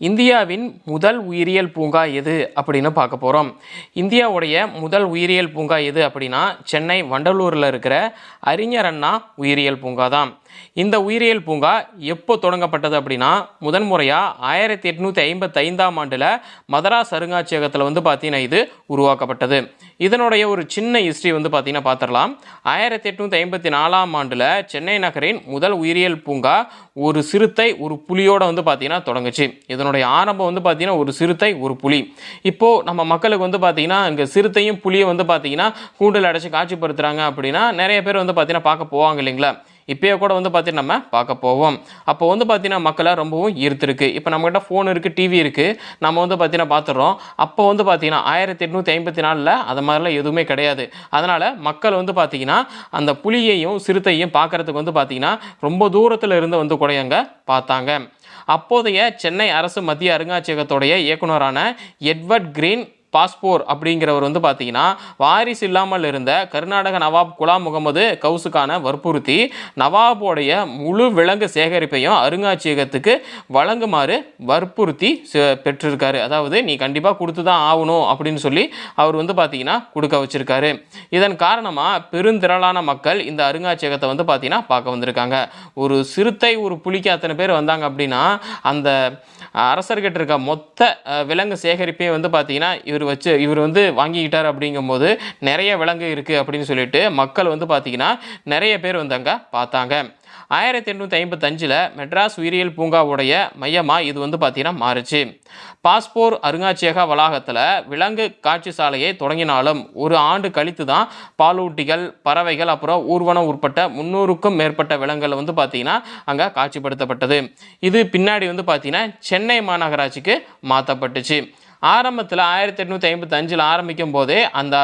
இந்தியாவின் முதல் உயிரியல் பூங்கா எது அப்படின்னு பார்க்க போகிறோம். இந்தியாவுடைய முதல் உயிரியல் பூங்கா எது அப்படின்னா சென்னை வண்டலூரில் இருக்கிற அறிஞர் அண்ணா உயிரியல் பூங்கா தான். இந்த உயிரியல் பூங்கா எப்போ தொடங்கப்பட்டது அப்படின்னா முதன்முறையாக 1855ஆம் ஆண்டில் மதராஸ் அருங்காட்சியகத்தில் பார்த்தீங்கன்னா இது உருவாக்கப்பட்டது. இதனுடைய ஒரு சின்ன ஹிஸ்ட்ரி பார்த்தீங்கன்னா பார்த்துடலாம். 1854ஆம் ஆண்டில் சென்னை நகரின் முதல் உயிரியல் பூங்கா ஒரு சிறுத்தை ஒரு புலியோட பார்த்தீங்கன்னா தொடங்குச்சு. இதனுடைய ஆரம்பம் பார்த்தீங்கன்னா ஒரு சிறுத்தை ஒரு புலி. இப்போது நம்ம மக்களுக்கு பார்த்தீங்கன்னா இங்கே சிறுத்தையும் புலியை பார்த்தீங்கன்னா கூண்டில் அடைச்சி காட்சிப்படுத்துகிறாங்க அப்படின்னா நிறைய பேர் பார்த்தீங்கன்னா பார்க்க போவாங்க இல்லைங்களா. இப்போயே கூட பார்த்தீங்கன்னா நம்ம பார்க்க போவோம். அப்போ பார்த்தீங்கன்னா மக்களை ரொம்பவும் ஈர்த்திருக்கு. இப்போ நம்மகிட்ட ஃபோன் இருக்குது, டிவி இருக்குது, நம்ம பார்த்தீங்கன்னா பார்த்துடுறோம். அப்போ பார்த்தீங்கன்னா 1854 அது மாதிரிலாம் எதுவுமே கிடையாது. அதனால் மக்கள் பார்த்தீங்கன்னா அந்த புலியையும் சிறுத்தையும் பார்க்குறதுக்கு பார்த்தீங்கன்னா ரொம்ப தூரத்தில் இருந்து கூட அங்கே பார்த்தாங்க. அப்போதைய சென்னை அரசு மத்திய அருங்காட்சியகத்துடைய இயக்குனரான எட்வர்ட் கிரீன் பாஸ்போர் அப்படிங்கிறவர் பார்த்தீங்கன்னா வாரிசு இல்லாமல் இருந்த கர்நாடக நவாப் குலாம் முகமது கவுசுக்கான வற்புறுத்தி நவாபோடைய முழு விலங்கு சேகரிப்பையும் அருங்காட்சியகத்துக்கு வழங்குமாறு வற்புறுத்தி பெற்றிருக்காரு. அதாவது நீ கண்டிப்பாக கொடுத்து தான் ஆகணும் அப்படின்னு சொல்லி அவர் பார்த்தீங்கன்னா கொடுக்க வச்சிருக்காரு. இதன் காரணமாக பெருந்திரளான மக்கள் இந்த அருங்காட்சியகத்தை பார்த்தீங்கன்னா பார்க்க வந்திருக்காங்க. ஒரு சிறுத்தை ஒரு புலிக்கு அத்தனை பேர் வந்தாங்க அப்படின்னா அந்த அரசர்கிட்ட இருக்க மொத்த விலங்கு சேகரிப்பையும் பார்த்தீங்கன்னா இவர் வாங்கிக்கிட்டார். அப்படிங்கும்போது நிறைய விலங்கு இருக்குது அப்படின்னு சொல்லிட்டு மக்கள் பார்த்தீங்கன்னா நிறைய பேர் அங்கே பார்த்தாங்க. 1855 மெட்ராஸ் உயிரியல் பூங்காவுடைய மையமாக இது பார்த்தீங்கன்னா மாறுச்சு. பாஸ்போர் அருங்காட்சியக வளாகத்தில் விலங்கு காட்சி சாலையை தொடங்கினாலும் ஒரு ஆண்டு கழித்து தான் பாலூட்டிகள், பறவைகள், அப்புறம் ஊர்வனம் உட்பட்ட 300க்கும் மேற்பட்ட விலங்குகள் பார்த்தீங்கன்னா அங்கே காட்சிப்படுத்தப்பட்டது. இது பின்னாடி பார்த்தீங்கன்னா சென்னை மாநகராட்சிக்கு மாற்றப்பட்டுச்சு. ஆரம்பத்தில் 1855 ஆரம்பிக்கும் போதே அந்த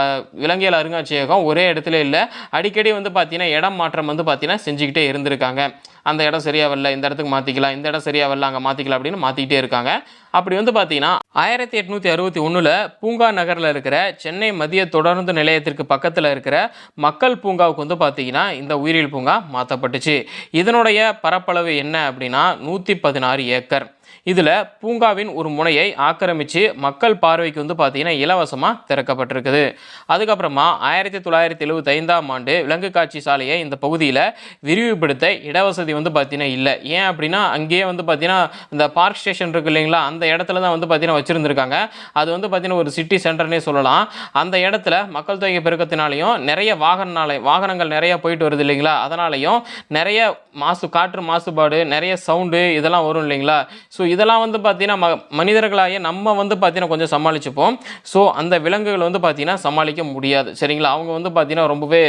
விலங்கியல் அருங்காட்சியகம் ஒரே இடத்துல இல்லை, அடிக்கடி பார்த்தீங்கன்னா இடம் மாற்றம் பார்த்தீங்கன்னா செஞ்சுக்கிட்டே இருந்திருக்காங்க. அந்த இடம் சரியாக வரல, இந்த இடத்துக்கு மாற்றிக்கலாம், இந்த இடம் சரியாக வரல, அங்கே மாற்றிக்கலாம் அப்படின்னு மாற்றிக்கிட்டே இருக்காங்க. அப்படி பார்த்தீங்கன்னா 1861 பூங்கா நகரில் இருக்கிற சென்னை மத்திய தொடருந்து நிலையத்திற்கு பக்கத்தில் இருக்கிற மக்கள் பூங்காவுக்கு பார்த்தீங்கன்னா இந்த உயிரியல் பூங்கா மாற்றப்பட்டுச்சு. இதனுடைய பரப்பளவு என்ன அப்படின்னா 116 ஏக்கர். இதில் பூங்காவின் ஒரு முனையை ஆக்கிரமித்து மக்கள் பார்வைக்கு பார்த்தீங்கன்னா இலவசமாக திறக்கப்பட்டிருக்குது. அதுக்கப்புறமா 1975ஆம் ஆண்டு விலங்கு காட்சி சாலையை இந்த பகுதியில் விரிவுபடுத்த இடவசதி பார்த்தீங்கன்னா இல்லை. ஏன் அப்படின்னா அங்கேயே பார்த்தீங்கன்னா இந்த பார்க் ஸ்டேஷன் இருக்கு இல்லைங்களா, அந்த இடத்துல தான் பார்த்தீங்கன்னா வச்சுருந்துருக்காங்க. அது பார்த்தீங்கன்னா ஒரு சிட்டி சென்டர்னே சொல்லலாம். அந்த இடத்துல மக்கள் தொகை பெருக்கத்தினாலையும் நிறைய வாகனங்கள் நிறைய போயிட்டு வருது இல்லைங்களா, அதனாலையும் நிறைய காற்று மாசுபாடு, நிறைய சவுண்டு இதெல்லாம் வரும் இல்லைங்களா. ஸோ இதெல்லாம் பார்த்தீங்கன்னா மனிதர்களாகிய நம்ம பார்த்தீங்கன்னா கொஞ்சம் சமாளிச்சுப்போம். ஸோ அந்த விலங்குகள் பார்த்தீங்கன்னா சமாளிக்க முடியாது சரிங்களா. அவங்க பார்த்தீங்கன்னா ரொம்பவே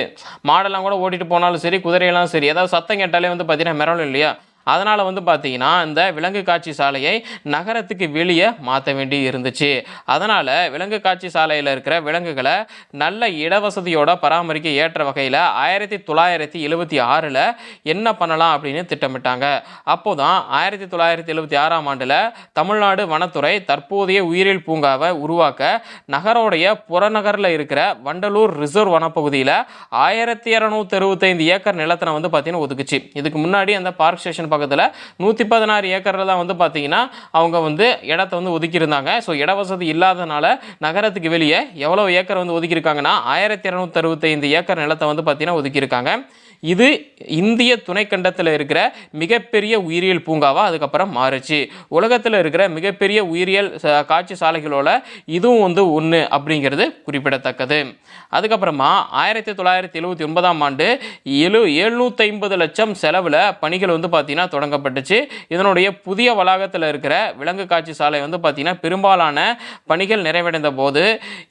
மாடெல்லாம் கூட ஓட்டிட்டு போனாலும் சரி, குதிரையெல்லாம் சரி, ஏதாவது சத்தம் கேட்டாலே பார்த்தீங்கன்னா மிரளும் இல்லையா. அதனால் பார்த்தீங்கன்னா இந்த விலங்கு காட்சி சாலையை நகரத்துக்கு வெளியே மாற்ற வேண்டி இருந்துச்சு. அதனால் விலங்கு காட்சி சாலையில் இருக்கிற விலங்குகளை நல்ல இடவசதியோட பராமரிக்க ஏற்ற வகையில் 1976 என்ன பண்ணலாம் அப்படின்னு திட்டமிட்டாங்க. அப்போ தான் 1976ஆம் ஆண்டில் தமிழ்நாடு வனத்துறை தற்போதைய உயிரியல் பூங்காவை உருவாக்க நகரோடைய புறநகரில் இருக்கிற வண்டலூர் ரிசர்வ் வனப்பகுதியில் 1265 ஏக்கர் நிலத்தினை பார்த்தீங்கன்னா ஒதுக்குச்சு. இதுக்கு முன்னாடி அந்த பார்க் ஸ்டேஷன் பக்கத்தில் 116 ஏக்கரில் தான் பார்த்தீங்கன்னா அவங்க இடத்தை ஒதுக்கியிருந்தாங்க. ஸோ இடவசதி இல்லாதனால நகரத்துக்கு வெளியே எவ்வளோ ஏக்கர் ஒதுக்கியிருக்காங்கன்னா 1265 ஏக்கர் நிலத்தை பார்த்தீங்கன்னா ஒதுக்கியிருக்காங்க. இது இந்திய துணைக்கண்டத்தில் இருக்கிற மிகப்பெரிய உயிரியல் பூங்காவாக அதுக்கப்புறம் மாறுச்சு. உலகத்தில் இருக்கிற மிகப்பெரிய உயிரியல் காட்சி சாலைகளோட இதுவும் ஒன்று அப்படிங்கிறது குறிப்பிடத்தக்கது. அதுக்கப்புறமா 1979ஆம் ஆண்டு 750 லட்சம் செலவில் பணிகள் பார்த்தீங்கன்னா தொடங்கப்பட்டுச்சு. இதனுடைய புதிய வளாகத்தில் இருக்கிற விலங்கு காட்சி சாலை பார்த்தீங்கன்னா பெரும்பாலான பணிகள் நிறைவடைந்த போது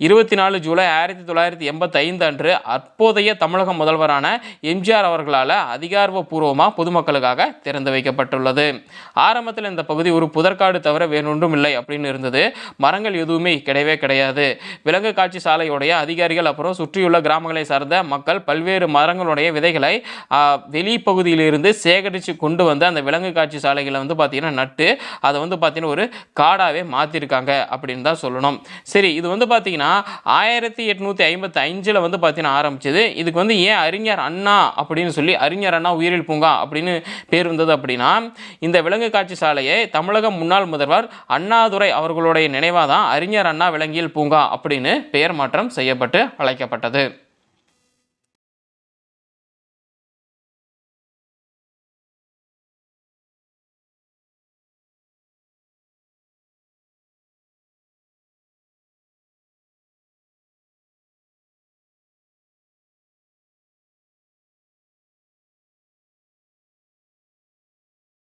24 ஜூலை 1985 அன்று அப்போதைய தமிழக முதல்வரான எம்ஜிஆர் அவர்களால் அதிகாரப்பூர்வமாக பொதுமக்களுக்காக திறந்து வைக்கப்பட்டுள்ளது. ஆரம்பத்தில் இந்த பகுதி ஒரு புதற்காடு தவிர வேறொன்றும் இல்லை அப்படின்னு இருந்தது. மரங்கள் எதுவுமே கிடையவே கிடையாது. விலங்கு காட்சி சாலையுடைய அதிகாரிகள் அப்புறம் சுற்றியுள்ள கிராமங்களை சார்ந்த மக்கள் பல்வேறு மரங்களுடைய விதைகளை வெளிப்பகுதியிலிருந்து சேகரித்து கொண்டு வந்து அந்த விலங்கு காட்சி சாலைகளை பார்த்தீங்கன்னா நட்டு அதை பார்த்தீங்கன்னா ஒரு காடாகவே மாற்றிருக்காங்க அப்படின்னு தான் சொல்லணும். சரி, இது பார்த்தீங்கன்னா 1855 பார்த்தீங்கன்னா ஆரம்பிச்சது. இதுக்கு ஏன் அறிஞர் அண்ணா அப்படின்னு சொல்லி அறிஞர் அண்ணா உயிரியல் பூங்கா அப்படின்னு பேர் வந்தது அப்படின்னா, இந்த விலங்கு காட்சி சாலையை தமிழக முன்னாள் முதல்வர் அண்ணாதுரை அவர்களுடைய நினைவாக தான் அறிஞர் அண்ணா விலங்கியல் பூங்கா அப்படின்னு பெயர் மாற்றம் செய்யப்பட்டு அழைக்கப்பட்டது.